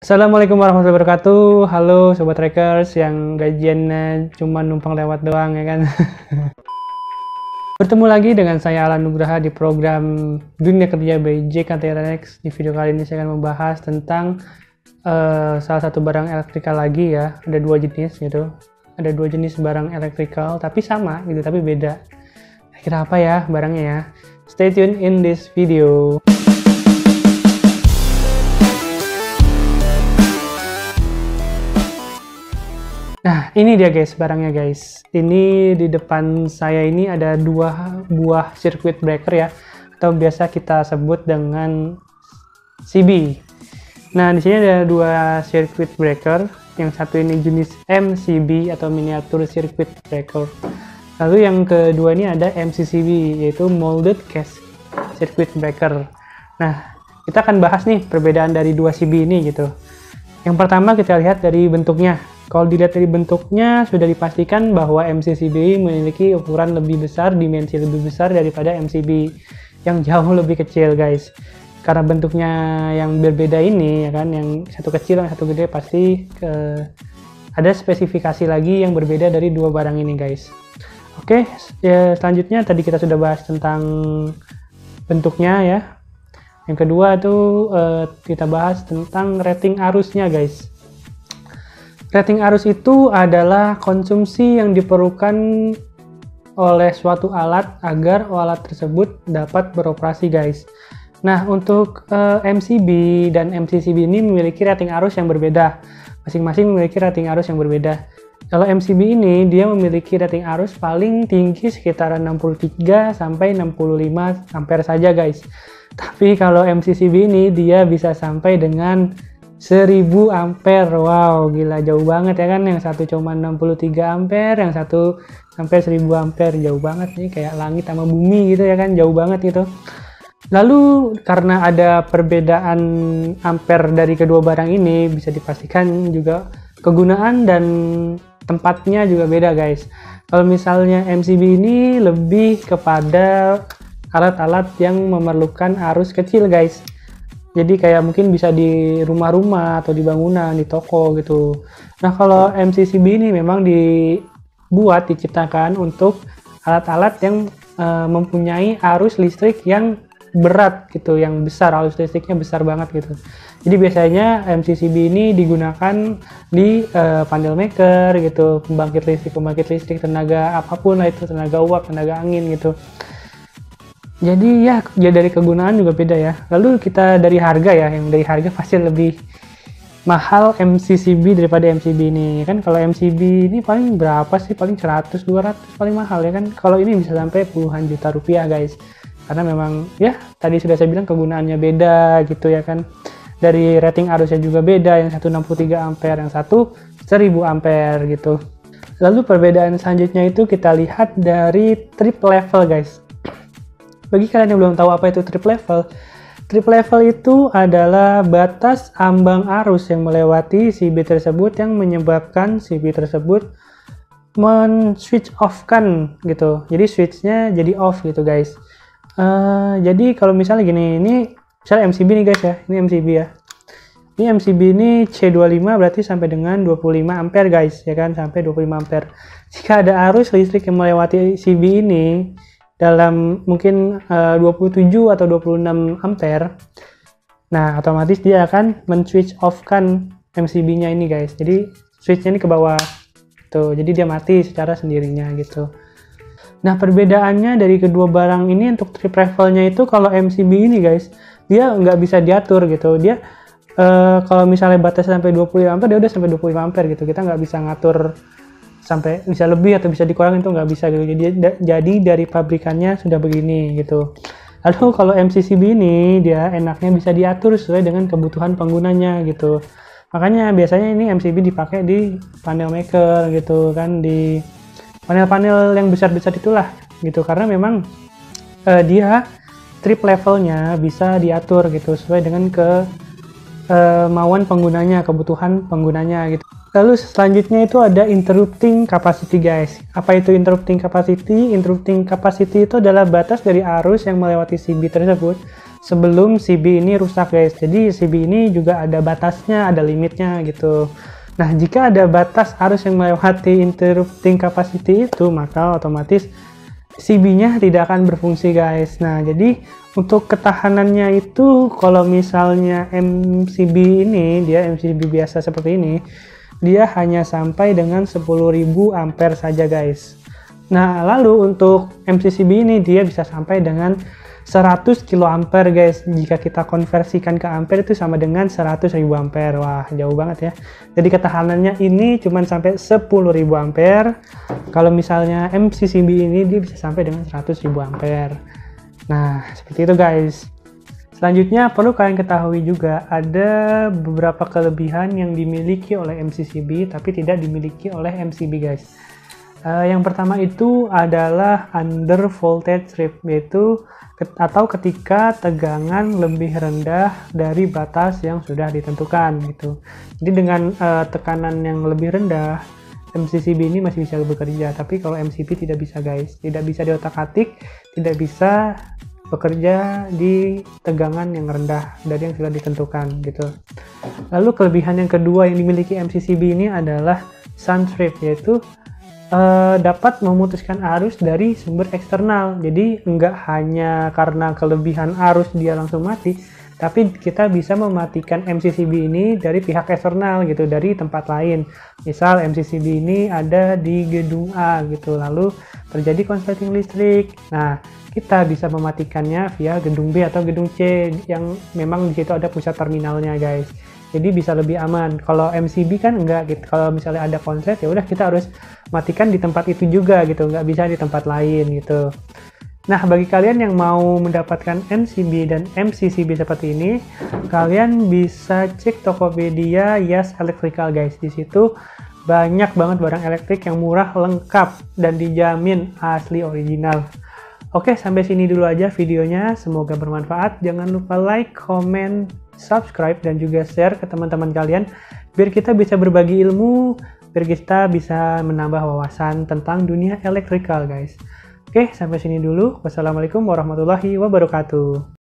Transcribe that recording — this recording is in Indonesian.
Assalamualaikum warahmatullahi wabarakatuh. Halo Sobat Trackers yang gajiannya cuma numpang lewat doang ya kan. Bertemu lagi dengan saya Alan Nugraha di program Dunia Kerja by JKTRX. Di video kali ini saya akan membahas tentang salah satu barang elektrikal lagi ya. Ada dua jenis gitu. Ada dua jenis barang elektrikal tapi sama gitu, tapi beda. Kira apa ya barangnya ya? Stay tuned in this video. Nah, ini dia guys, barangnya guys. Ini di depan saya ini ada dua buah circuit breaker ya, atau biasa kita sebut dengan CB. Nah, di sini ada dua circuit breaker. Yang satu ini jenis MCB atau miniature circuit breaker. Lalu yang kedua ini ada MCCB, yaitu molded case circuit breaker. Nah, kita akan bahas nih perbedaan dari dua CB ini gitu. Yang pertama kita lihat dari bentuknya. Kalau dilihat dari bentuknya, sudah dipastikan bahwa MCCB memiliki ukuran lebih besar, dimensi lebih besar daripada MCB yang jauh lebih kecil, guys. Karena bentuknya yang berbeda ini, ya kan, yang satu kecil, yang satu gede, pasti ada spesifikasi lagi yang berbeda dari dua barang ini, guys. Oke, ya, selanjutnya tadi kita sudah bahas tentang bentuknya ya. Yang kedua tuh kita bahas tentang rating arusnya, guys. Rating arus itu adalah konsumsi yang diperlukan oleh suatu alat agar alat tersebut dapat beroperasi, guys. Nah, untuk MCB dan MCCB ini memiliki rating arus yang berbeda. Masing-masing memiliki rating arus yang berbeda. Kalau MCB ini dia memiliki rating arus paling tinggi sekitar 63 sampai 65 ampere saja, guys. Tapi kalau MCCB ini dia bisa sampai dengan 1000 ampere. Wow, gila, jauh banget ya kan. Yang satu cuma 63 ampere, yang satu sampai 1000 ampere. Jauh banget nih, kayak langit sama bumi gitu ya kan, jauh banget gitu. Lalu karena ada perbedaan ampere dari kedua barang ini, bisa dipastikan juga kegunaan dan tempatnya juga beda, guys. Kalau misalnya MCB ini lebih kepada alat-alat yang memerlukan arus kecil, guys. Jadi kayak mungkin bisa di rumah-rumah atau di bangunan, di toko gitu. Nah, kalau MCCB ini memang diciptakan untuk alat-alat yang mempunyai arus listrik yang berat gitu, yang besar, arus listriknya besar banget gitu. Jadi biasanya MCCB ini digunakan di panel maker gitu, pembangkit listrik tenaga apapun lah itu, tenaga uap, tenaga angin gitu. Jadi ya dari kegunaan juga beda ya. Lalu kita dari harga ya, yang dari harga pasti lebih mahal MCCB daripada MCB ini kan. Kalau MCB ini paling berapa sih? Paling 100, 200 paling mahal ya kan. Kalau ini bisa sampai puluhan juta rupiah, guys. Karena memang ya tadi sudah saya bilang kegunaannya beda gitu ya kan. Dari rating arusnya juga beda, yang satu 63 ampere, yang satu 1000 ampere gitu. Lalu perbedaan selanjutnya itu kita lihat dari trip level, guys. Bagi kalian yang belum tahu apa itu trip level itu adalah batas ambang arus yang melewati CB tersebut yang menyebabkan CB tersebut men-switch off-kan gitu. Jadi switch-nya jadi off gitu, guys. Jadi kalau misalnya gini, ini misalnya MCB nih, guys ya. Ini MCB ya. Ini MCB ini C25 berarti sampai dengan 25 ampere, guys, ya kan, sampai 25 ampere. Jika ada arus listrik yang melewati CB ini dalam mungkin 27 atau 26 ampere, nah otomatis dia akan men-switch off kan MCB-nya ini, guys. Jadi switch-nya ini ke bawah tuh, jadi dia mati secara sendirinya gitu. Nah, perbedaannya dari kedua barang ini untuk trip level-nya itu, kalau MCB ini, guys, dia nggak bisa diatur gitu. Dia kalau misalnya batas sampai 25 ampere, dia udah sampai 25 ampere gitu. Kita nggak bisa ngatur sampai bisa lebih atau bisa dikurangin, itu nggak bisa gitu. Jadi dari pabrikannya sudah begini gitu. Lalu kalau MCCB ini dia enaknya bisa diatur sesuai dengan kebutuhan penggunanya gitu. Makanya biasanya ini MCB dipakai di panel maker gitu kan, di panel-panel yang besar-besar itulah gitu, karena memang dia trip levelnya bisa diatur gitu sesuai dengan kemauan penggunanya, kebutuhan penggunanya gitu. Lalu selanjutnya itu ada interrupting capacity, guys. Apa itu interrupting capacity? Interrupting capacity itu adalah batas dari arus yang melewati CB tersebut sebelum CB ini rusak guys. Jadi CB ini juga ada batasnya, ada limitnya gitu. Nah, jika ada batas arus yang melewati interrupting capacity itu, maka otomatis CB-nya tidak akan berfungsi guys. Nah, jadi untuk ketahanannya itu kalau misalnya MCB ini, dia MCB biasa seperti ini, dia hanya sampai dengan 10.000 ampere saja guys. Nah, lalu untuk MCCB ini dia bisa sampai dengan 100 kA guys. Jika kita konversikan ke ampere itu sama dengan 100.000 ampere. Wah, jauh banget ya. Jadi ketahanannya ini cuma sampai 10.000 ampere. Kalau misalnya MCCB ini dia bisa sampai dengan 100.000 ampere. Nah, seperti itu guys. Selanjutnya perlu kalian ketahui juga ada beberapa kelebihan yang dimiliki oleh MCCB tapi tidak dimiliki oleh MCB guys. Yang pertama itu adalah under voltage strip, yaitu atau ketika tegangan lebih rendah dari batas yang sudah ditentukan gitu. Jadi dengan tekanan yang lebih rendah, MCCB ini masih bisa bekerja, tapi kalau MCB tidak bisa guys, tidak bisa diotak-atik, tidak bisa bekerja di tegangan yang rendah dari yang sudah ditentukan gitu. Lalu kelebihan yang kedua yang dimiliki MCCB ini adalah sun strip, yaitu dapat memutuskan arus dari sumber eksternal. Jadi enggak hanya karena kelebihan arus dia langsung mati, tapi kita bisa mematikan MCCB ini dari pihak eksternal gitu, dari tempat lain. Misal MCCB ini ada di gedung A gitu, lalu terjadi konsleting listrik. Nah, kita bisa mematikannya via gedung B atau gedung C yang memang di situ ada pusat terminalnya guys. Jadi bisa lebih aman. Kalau MCB kan enggak gitu. Kalau misalnya ada konslet ya udah kita harus matikan di tempat itu juga gitu, nggak bisa di tempat lain gitu. Nah, bagi kalian yang mau mendapatkan MCB dan MCCB seperti ini, kalian bisa cek Tokopedia Yas Electrical guys. Di situ banyak banget barang elektrik yang murah, lengkap dan dijamin asli original. Oke, sampai sini dulu aja videonya. Semoga bermanfaat. Jangan lupa like, comment, subscribe, dan juga share ke teman-teman kalian biar kita bisa berbagi ilmu, biar kita bisa menambah wawasan tentang dunia electrical guys. Oke, sampai sini dulu. Wassalamualaikum warahmatullahi wabarakatuh.